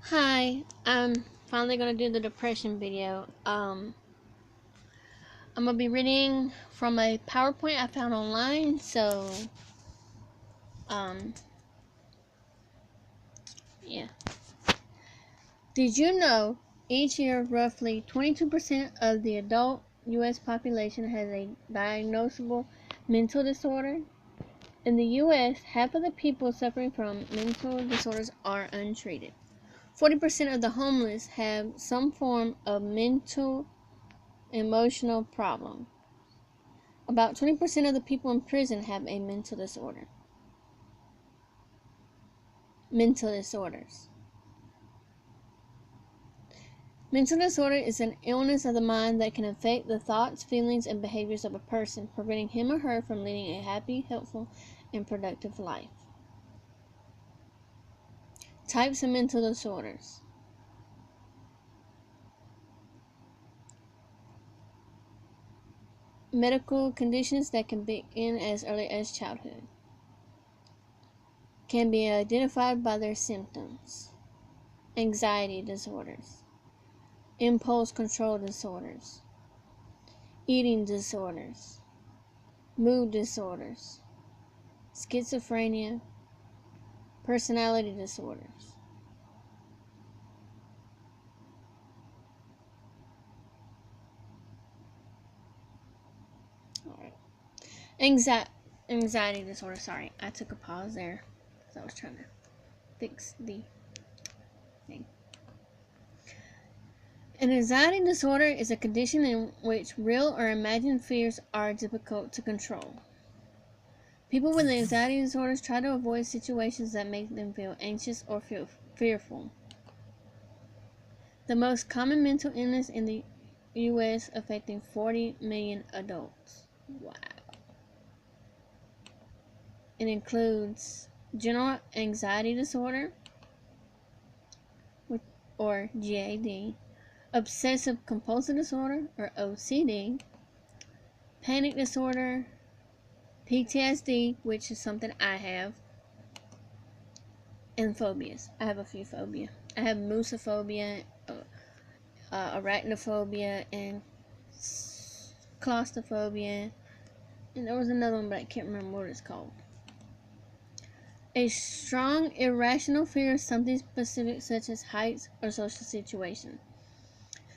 Hi, I'm finally gonna do the depression video. I'm gonna be reading from a PowerPoint I found online. Um, yeah. Did you know each year roughly 22% of the adult U.S. population has a diagnosable mental disorder? In the U.S., half of the people suffering from mental disorders are untreated. 40% of the homeless have some form of mental emotional problem. About 20% of the people in prison have a mental disorder. Mental disorders. Mental disorder is an illness of the mind that can affect the thoughts, feelings, and behaviors of a person, preventing him or her from leading a happy, helpful, and productive life. Types of mental disorders. Medical conditions that can begin as early as childhood. Can be identified by their symptoms. Anxiety disorders. Impulse control disorders. Eating disorders. Mood disorders. Schizophrenia. Personality disorders. All right. Anxiety disorder. Sorry, I took a pause there because I was trying to fix the thing. An anxiety disorder is a condition in which real or imagined fears are difficult to control. People with anxiety disorders try to avoid situations that make them feel anxious or fearful. The most common mental illness in the U.S. affecting 40 million adults. Wow. It includes general anxiety disorder, or GAD, obsessive compulsive disorder, or OCD, panic disorder, PTSD, which is something I have, and phobias. I have a few phobias. I have musophobia, arachnophobia, and claustrophobia, and there was another one, but I can't remember what it's called. A strong, irrational fear of something specific, such as heights or social situations.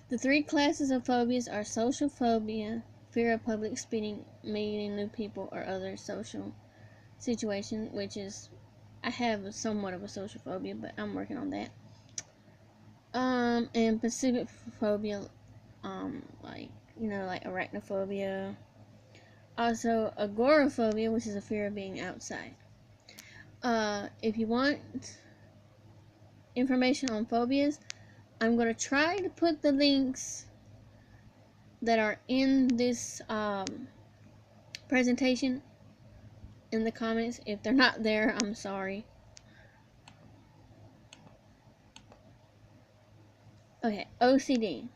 The three classes of phobias are social phobia, fear of public speaking, meeting new people, or other social situations, which is, I have somewhat of a social phobia, but I'm working on that. And specific phobia, like arachnophobia. Also, agoraphobia, which is a fear of being outside. If you want information on phobias, I'm going to try to put the links that are in this presentation in the comments. If they're not there, I'm sorry. Okay, OCD,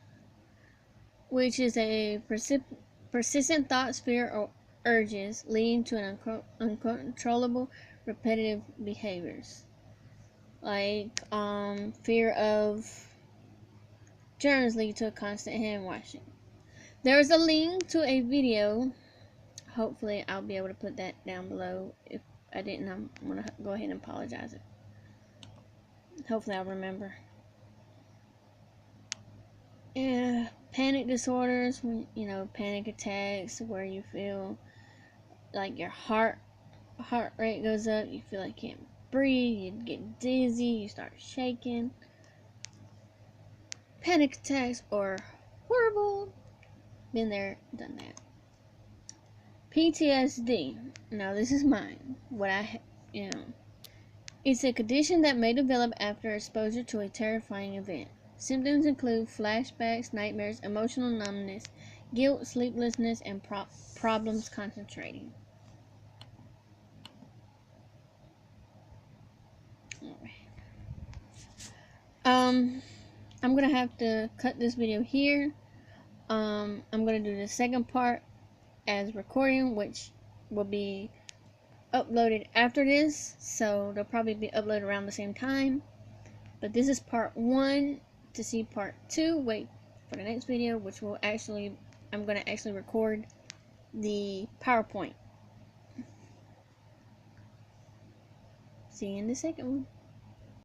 which is a persistent thoughts, fear, or urges leading to uncontrollable repetitive behaviors, like fear of germs lead to a constant hand washing. There is a link to a video. Hopefully I'll be able to put that down below. If I didn't, I'm going to go ahead and apologize. Hopefully I'll remember. Yeah, panic disorders, panic attacks where you feel like your heart rate goes up, you feel like you can't breathe, you get dizzy, you start shaking. Panic attacks are horrible. Been there, done that. PTSD. Now this is mine. It's a condition that may develop after exposure to a terrifying event. Symptoms include flashbacks, nightmares, emotional numbness, guilt, sleeplessness, and problems concentrating. I'm gonna have to cut this video here. I'm gonna do the second part as recording, which will be uploaded after this, so they'll probably be uploaded around the same time. But this is part 1. To see part 2, wait for the next video, which will actually, I'm going to actually record the PowerPoint. See you in the second one.